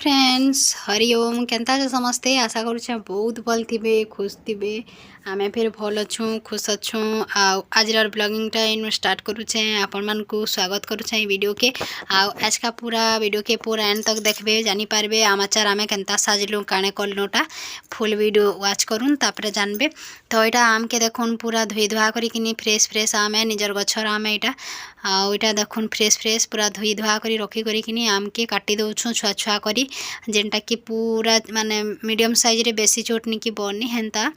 Friends Hariom केन्ता जे समस्ते आशा करुछे बहुत भल थिबे खुश थिबे आमे फिर भल अच्छू खुश अच्छू आज ब्लॉगिंगटा इन स्टार्ट करुछे आपण मन को स्वागत करुछे वीडियो के आज का पूरा वीडियो के पूरा एंड तक देखबे जानी पारबे आमाचार आमे केन्ता साजलु काणे कलनोटा फुल वीडियो वाच करूँ तापर जानबे। तो यहाँ आम के देखुन पूरा धोई धुआ करी फ्रेश फ्रेश आमे निजर गछर आमे यहाँ आईटा देखुन फ्रेश फ्रेश पूरा धोई धुआ करी रखी करी आम के काटी दउछु छुआ छुआ करी जेनटा कि पूरा माने मीडियम साइज रे बेसी छोट नहीं कि बनी हेन्ता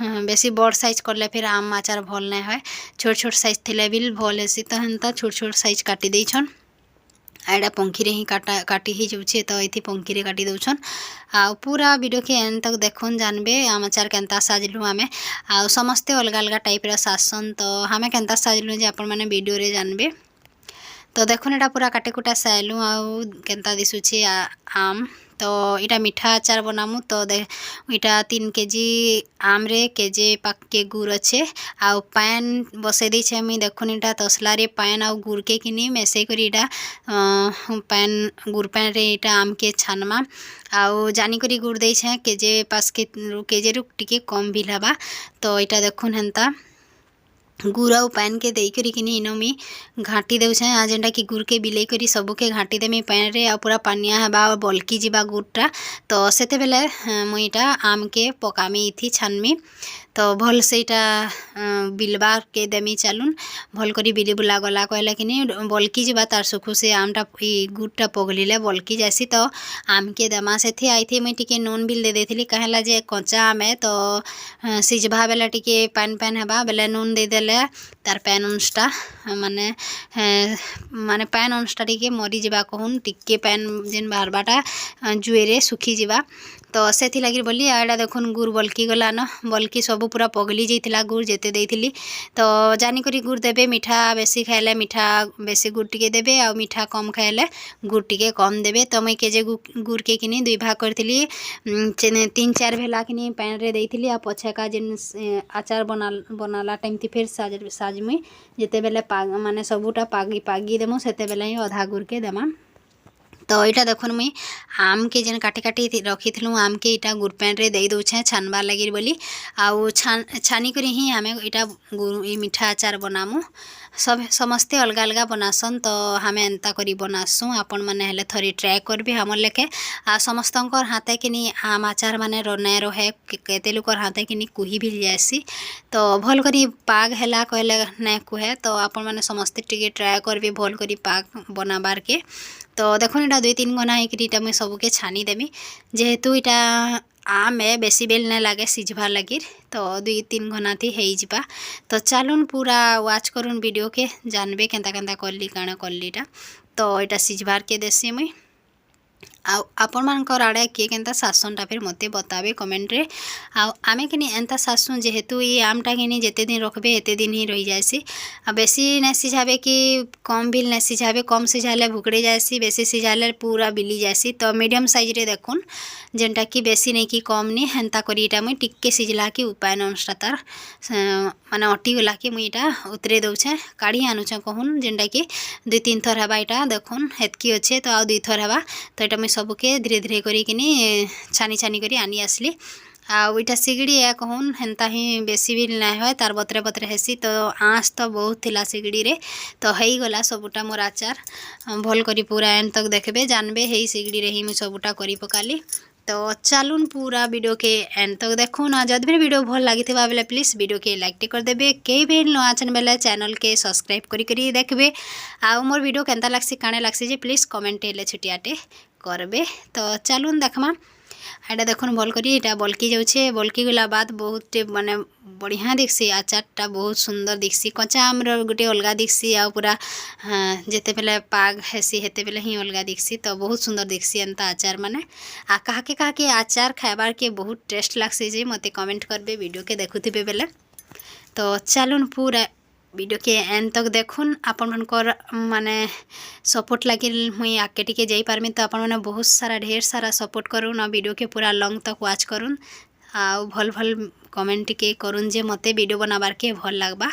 बेसी बड़ साइज करले फिर आम आचार भल नहीं है छोट छोट साइज थिले भी भल हेसी तो हेन्ता छोट छोट साइज काटी देछन आइडा पंखी रे ही काटी ही जाउछे तो एथि पंखी रे काटी दउछन पूरा वीडियो के एंड तक देखुन जानबे आम आचार केन्ता साजलु आमे समस्ते अलग अलग टाइप रा सासन तो हमें केन्ता साजलु जे आपण माने वीडियो रे जानबे। तो देखुन एटा पूरा काटे कुटा साइलु केन्ता दिसुछे आम तो इटा मीठा आचार बनामु तो इटा 3 केजी आम रे केजे पाके गुड़ अच्छे आउ पैन बसे दी छे मुई देखुन इटा तसला रे पैन आउ गुड़ के किनी मेसे करी इटा पैन गुड़ पैन रे इटा आम के छानमा आउ जानी करी गुड़ दे छे केजे पास के केजे रु टिके कम भी हबा तो इटा देखुन हेन्ता गुड़ आउ पैन के देई करी किनी इनो मी घाटी देउछे जेनटा कि गुड़ के बिलेई करी सबके घाटी देमी पैन रे आ पूरा पानिया हेबा बल्की जिबा गुड़टा तो सेते बेले मुईटा आम के पकामी इथि छानमी तो भल से बिलबा के देमी चलुन भल करी बिली बुला गला कहले कि बल्की जावा तार सुखु से आमटा गुड़टा पगलिले बल्की जासी तो आम के दमा से आई मुई टिके नून बिल दे देथिली कहला जे कच्चा आम है तो सिझबा बेले टिके पैन पैन हेबा बेले नून दे देले तार पैन अंशटा माने माने पैन अंशटा टिके मरी जावा कहून टिके पैन जेन बाहरबाटा जुएरे सुखी जावा तो से लगी बोली एडा देखुन गुड़ बल्की गला न बल्की सब पूरा पगली जाइथिला गुड़ जेते देइथिली तो जानी करी गुड़ देबे मीठा बेसी खाइले मीठा बेसी गुड़ टिके देबे आ मीठा कम खाइले गुड़ टिके कम देबे तो मुई केजे गुड़ के किनी दुई भाग करथिली 3-4 भेला किनी पैन रे देइथिली आ पछेका जेन आचार बनाला टाइम थी फिर साज मुई जेते बेले माने सबुटा पागी देमु सेते बेले ही आधा गुड़ के देमा। तो यहाँ देखुन मुई आम के जेन काटी काटी रखी थी आम के इटा गुड़ पैन रे दे दउछे छानबार लगी बोली आउ छानी करी ही आमे इटा मीठा आचार बनामु सब समस्ते अलग अलग बनासन तो हमें एंता करी बनासु आपण माने हेले थरी ट्राए करबे हमर लेके समस्तंकर हाथे किनी आम आचार माने रने रहे केते लोकर हाथे किनी कुही भी जासी तो भल करी पाग हेला कहले नै कुहे तो आपण माने समस्ते टिके ट्राए करबे भल करी पाग बनाबार के तो देखो इटा 2-3 गना होकर मुझे सबके छानी देमी जेहेतु इटा आम है बेसी बेल नहीं लगे सिझबार लगी तो 2-3 घना थी हो जावा तो चलुन पूरा वाच करुन वीडियो के जानबे केन्ता केन्ता करली काଣା करलीटा तो इटा सिझबार के देसी मुई आपण मानकर आड़े किए केन्ता सासनटा फिर मते बताबे कमेंट रे आमे किनी एंता सासु जेहेतु ये आमटा किनी जेते दिन रखबे एते दिन ही रही जासी बेसी नहीं सिझाबे कि कम भी नहीं सिझाबे कम सिझाले भुकड़ी जासी बेसी सिझाले पूरा बिली जासी तो मीडियम साइज रे देखुन जेनटा कि बेसी नहीं कि कम नहीं हेन्ता करी इटा मुई टिक्के सिझला कि उपायन अंशटा तार माने अटी गला कि मुई इटा उतरे दउछे काढ़ी आनुछे कहून जेनटा कि 2-3 थर हेबा इटा देखुन हेतकी अच्छे तो आ 2 थर हेबा तो इटा मुई सबके धीरे धीरे करी छानी छानी करी आनी आसली आईटा सिगड़ी या कहून हेन्ता ही बेसी भी नहीं है तार बतरे बतरे हेसी तो आँच तो बहुत थिला सिगड़ी रे तो हो गला सबुटा मोर आचार भल करी पूरा एंड तक देखबे जानबे हे सिगड़ी रे ही मुझे सबुटा करी पकाली तो चलुन पूरा वीडियो के एंड तक देखुन जब भी वीडियो भल लगी बेले प्लीज वीडियो के लाइक कर देबे कई भी नुआ अछन बेले चैनल के सब्सक्राइब करी देखबे आ मोर video केन्ता लागसी Kane लागसी J please comment हेले छुटियाटे करबे तो चलुन देखमा एटा देखुन भल करी इटा बल्की जाउछे बल्की गला बाद बहुत माने बढ़िया दिखसी आचारटा बहुत सुंदर दिखसी कच्चा आमर गोटे अलगा दिखसी आ पूरा जेते बेले पाग हेसी हेते बेले ही अलगा दिखसी तो बहुत सुंदर दिखसी एंता आचार माने काके आचार खाइबार के बहुत टेस्ट लागसी जे मते कमेंट करबे वीडियो के देखुथिबे बेले तो चलुन पूरा वीडियो के एंड तक देखुन आपण मनकर माने सपोर्ट लगे मुई आगे टिके जाई पारमी तो आपण माने बहुत सारा ढेर सारा सपोर्ट करूँ वीडियो के पूरा लॉन्ग तक वाच करूँ आ भल भल कमेंट के करूँ जे मते वीडियो बनाबार के भल लगबा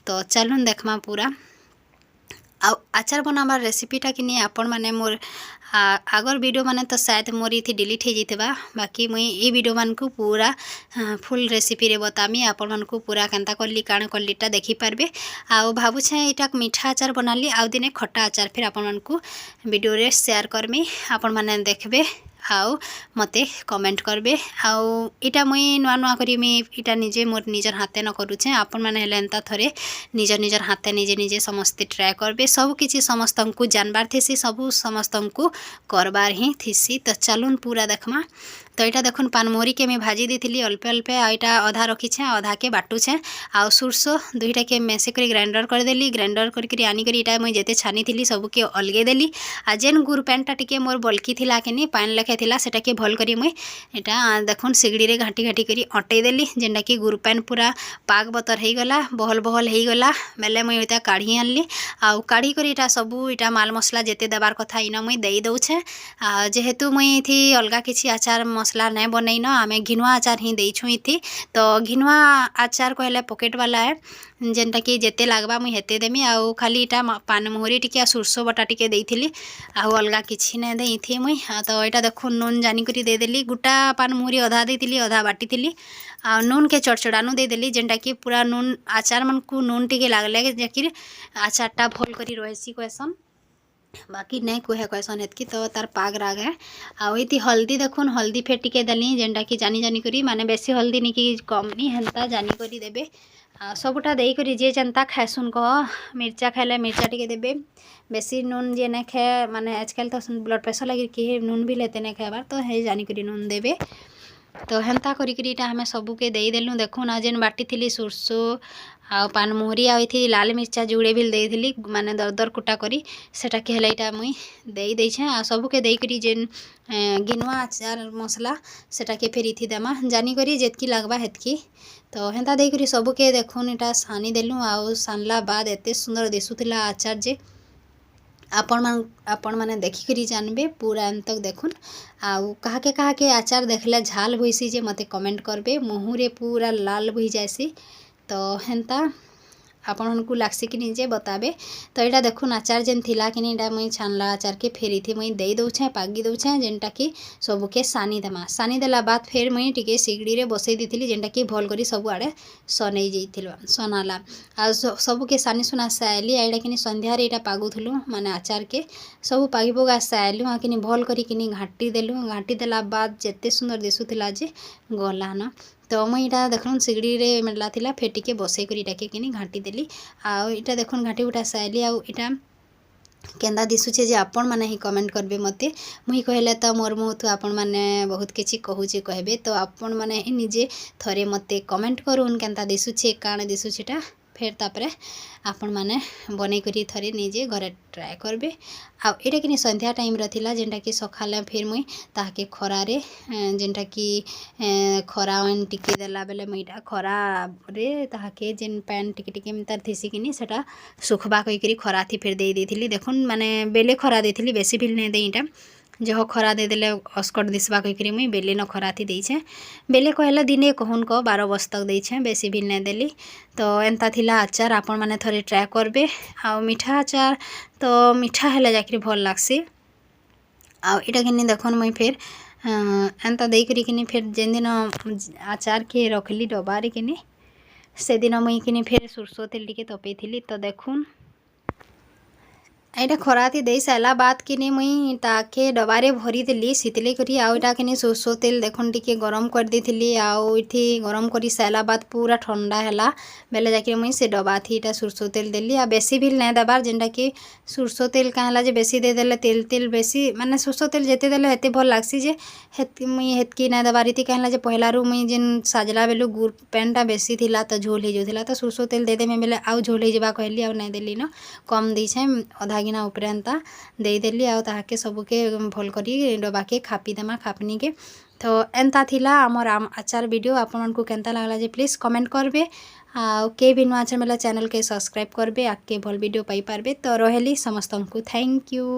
तो चलुन देखमा पूरा आचार बनाबार रेसिपीटा कि नहीं आपण मैंने मोर आगर वीडियो माने तो शायद मोर इथि डिलीट हो जाइथिबा बाकी मुई ई वीडियो मान को पूरा फुल रेसिपी रे बतामी आपण मान को पूरा केनता करली काण करलीटा देखि पारबे। आउ भाबुछे इटा मीठा आचार बनाली आउ दिने खट्टा आचार फिर आपण मान को वीडियो रे शेयर करमी आपण माने देखबे आउ मते कमेंट करबे। आउ इटा मुई नुआ नुआ करी मी इटा निजे मोर निजर हाथे न करूछे आपण माने हेले एंता थरे निजर निजर हाथे निजे निजे समस्ते ट्राए करबे सब किछि समस्तंकु जानबार थिसी सब समस्तंकु करबार ही थिसी। तो चलून पूरा देखमा। तो यहाँ देखुन पानमोरी के मैं भाजी देती अल्पे अल्पे आईटा अधा रखीछे अधा के बाटुछे आउ सुरसो दुईटा के मेसे कर ग्राइंडर करदेली ग्राइंडर करके आनिक इटा मुझे जेते छानी थी सब के अलगे देली आ जेन गुर पैंटा टिके मोर बल्की थिला कि पान लेखे थिला सेटा के भल करी मुई इटा देखुन सिगड़ी रे घाटी घाटी करी अटई देली जेनटा कि गुर पैन पूरा पाग बतर हो गला बहल बहल हो गला बेले मुई इटा काढ़ी आनली आउ काढ़ी करी इटा सबू इटा माल मसला जेते देबार कथा इना मुई देई दउछे जेहेतु मुई थी अलगा किछि आचार मसला नहीं बनईन आमे घिनुआ आचार ही देइछु इथि। तो घिनुआ आचार कहले पॉकेट वाला है जेनटा कि जेते लागबा मुई हेते देमी आउ खाली इटा पान मोहरी टिके सुरसो बटा टिके देइथिली आउ अलगा किछि नै देइथि मुई। तो इटा देखु नून जानी करी दे देली गुटा पान मोहरी अधा देइथिली अधा बाटिथिली आ नून के चढ़चढ़ानु दे देली जेनटा कि पूरा नून आचार मन को नून टिके लागले जेकि आचारटा भल करी रहसी कहसन बाकी नहीं कहे कहसन हेतकी। तो तार पाग राग है आउ इति हल्दी देखुन हल्दी फेर टिके देली जेनटा कि जानी जानी करी माने बेसी हल्दी नहीं कि कम नहीं हेन्ता जानी करी देबे सबुटा देई करी जे जनता खाएसुन कह मिर्चा खाइले मिर्चा टिके देबे बेसी नून जे नहीं खाए माने आजकल तो ब्लड प्रेशर लगी कि नून भी लेते नहीं खाइबार तो हे जानी करी नून देबे। तो हेन्ता करिकरीटा हमें सबके देदेलु देखुन आ जेन बाटी थी सुरसो आ पान मोहरी आई लाल मिर्चा जुड़े भी देली माने दरदर कुटा करी सेटा के हेला मुई देई देछे आ सबके देकरी जेन गिनुआ आचार मसला सेटा के फेर इथि देमा जानी करी जेतकी लागबा हेतकी। तो हेन्ता देकरी सबके देखुन इटा सानी देलु आ सानला बाद एते सुंदर दिसुथिला आचार जे आपण माने देखिकरी जानबे पूरा अंत तक देखुन आउ कहा के आचार देखले झाल होइसी जे मते कमेंट करबे मुहुरे पूरा लाल होई जायसी। तो हेन्ता आपण को लागसी कि निजे बताबे। तो यहाँ देखुन आचार जेन थिला कि नहीं मुई छानला आचार के फेरी थी मुई दे दउछे पागी दउछे जेनटा कि सबके सानी देमा सानी देला बाद फेर मुई टिके सिगड़ी रे बसई दीथिली जेनटा कि भल करी सब आड़े सनई जाइथिलो सनाला आ सबके सानी सुना साइली आइडा कि संध्या रे इटा पागुथलु माने आचार के सब पागी पोगा साइलु आ कि भल करी कि घाटी देलु घाटी देला बाद जेते सुंदर दिसुथिला जे गला न। तो मुई इटा देखुन सिगड़ी रे मेला थिला फेर टिके बसई करी इटा के घाटी देली आउ इटा देखुन घाटी उठा साइली आउ इटा केंदा दिसुचे जे आपण माने ही कमेंट करबे मते मुई कहले तो मोर मुहतु आपण माने बहुत किछि कहूचे कहबे। तो आपण माने ही निजे थरे मते कमेंट करून केंता दिसुचे काण दिसुचेटा फेर तापरे आपण माने बनै करी थरे निजे घरे ट्राए करबे। आ एटा कि संध्या टाइम रथिला जेनटा कि सखाले फिर मुई ताके खरा रे जेनटा कि खरा ओन टिके देला बेले मुईटा खरा रे ताके जेन पैन टिके टिके मितार थिसी किनी सेटा सुखबा कई करी खरा थी फिर दे देथिली देखुन माने बेले खरा देथिली बेसी फिल नै देइटा जह खरा दे देले अस्कट दिसबा कई मुई बेले न खरा थी देछे बेले कहले दिने कहून को 12 बज तक देछे बेसी भी नहीं देली। तो एंता थिला आचार आपण माने थरे ट्राए करबे आ मीठा आचार तो मीठा हेले जाकरी भल लागसी आ इटा किनी देखुन मुई फिर एंता देई करी किनी फिर जेन दिन आचार के रखली डबारे किनी से दिन मुई किनी फिर सुरसो तेल टिके तपई थिली। तो देखुन एटा खराती दे सारा बाद कि मुई ताके डबारे भरी देली शीतले करी आउटा कि सोरसो तेल देखुन टिके गरम कर देथिली आउ इथि गरम करी सारा बाद पूरा ठंडा हैला बेले जाके मुई से डबा थी इटा सोरसो तेल देली आ बेसी भी नहीं देबार जेनटा कि सोरसो तेल कहला जे बेसी दे देले तेल तेल बेसी माने सोरसो तेल जेते देले हेते भल लागसी जे मुई हेतकी नहीं देबार इति कहला जे पहलारू मुई जेन साजला बेलु गुड़ पैनटा बेसी थिला तो झोल हो जाउथिला तो सोरसो तेल दे देमे बेले आउ झोल हो जाबा कहली आउ नहीं देली न कम दीछे अधा गिना उपरे एंता देदेली आ ताके सबके भल करी डबाके खापी देमा खापनी के। तो एंता थिला आमर आचार वीडियो आपण मानकु केंता लागला जे प्लीज कमेंट करबे आ के भी नुआ आचार मेला चैनल के सब्सक्राइब करबे आके भल वीडियो पाई पारबे। तो रहेली समस्तंकु थैंक यू।